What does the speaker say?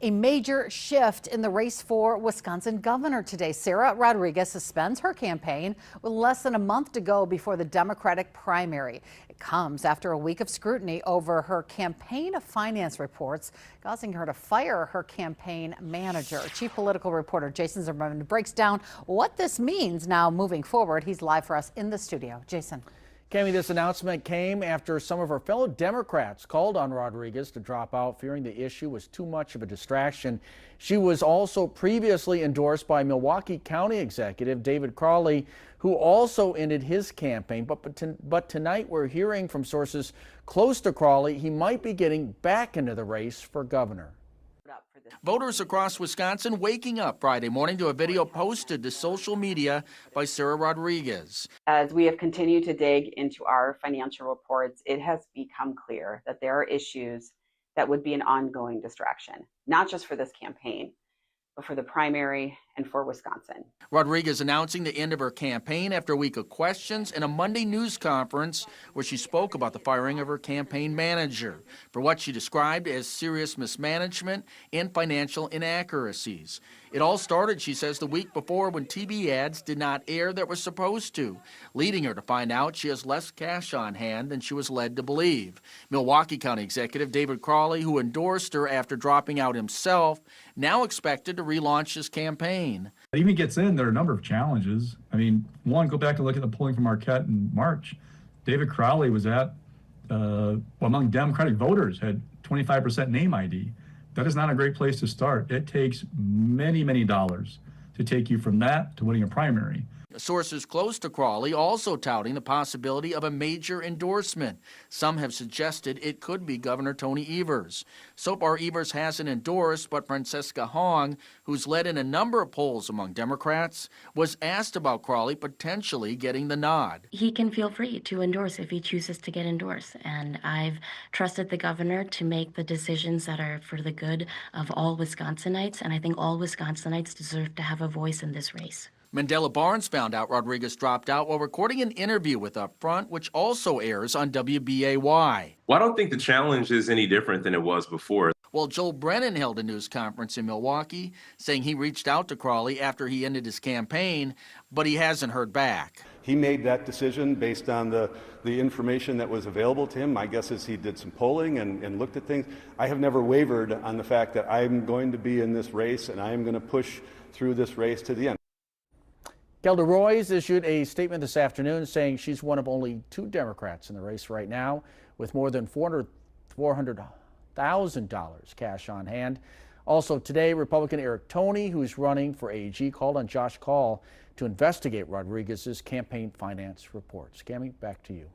A major shift in the race for Wisconsin governor today. Sara Rodriguez suspends her campaign with less than a month to go before the Democratic primary. It comes after a week of scrutiny over her campaign finance reports, causing her to fire her campaign manager. Chief political reporter Jason Zimmerman breaks down what this means now moving forward. He's live for us in the studio. Jason. Cami, this announcement came after some of her fellow Democrats called on Rodriguez to drop out, fearing the issue was too much of a distraction. She was also previously endorsed by Milwaukee County Executive David Crowley, who also ended his campaign. But tonight we're hearing from sources close to Crowley he might be getting back into the race for governor. Voters across Wisconsin waking up Friday morning to a video posted to social media by Sara Rodriguez. As we have continued to dig into our financial reports, it has become clear that there are issues that would be an ongoing distraction, not just for this campaign, but for the primary and for Wisconsin. Rodriguez announcing the end of her campaign after a week of questions and a Monday news conference where she spoke about the firing of her campaign manager for what she described as serious mismanagement and financial inaccuracies. It all started, she says, the week before when TV ads did not air that were supposed to, leading her to find out she has less cash on hand than she was led to believe. Milwaukee County Executive David Crowley, who endorsed her after dropping out himself, now expected to relaunch his campaign. It even gets in, there are a number of challenges. I mean, one, go back and look at the polling from Marquette in March. David Crowley was among Democratic voters, had 25% name ID. That is not a great place to start. It takes many, many dollars to take you from that to winning a primary. Sources close to Crowley also touting the possibility of a major endorsement. Some have suggested it could be Governor Tony Evers. So far, Evers hasn't endorsed, but Francesca Hong, who's led in a number of polls among Democrats, was asked about Crowley potentially getting the nod. He can feel free to endorse if he chooses to get endorsed, and I've trusted the governor to make the decisions that are for the good of all Wisconsinites, and I think all Wisconsinites deserve to have a voice in this race. Mandela Barnes found out Rodriguez dropped out while recording an interview with Upfront, which also airs on WBAY. Well, I don't think the challenge is any different than it was before. Well, Joel Brennan held a news conference in Milwaukee, saying he reached out to Crowley after he ended his campaign, but he hasn't heard back. He made that decision based on the information that was available to him. My guess is he did some polling and looked at things. I have never wavered on the fact that I'm going to be in this race and I am going to push through this race to the end. Gelda Roys issued a statement this afternoon saying she's one of only 2 Democrats in the race right now with more than $400,000 cash on hand. Also today, Republican Eric Toney, who's running for AG, called on Josh Kaul to investigate Rodriguez's campaign finance reports. Cami, back to you.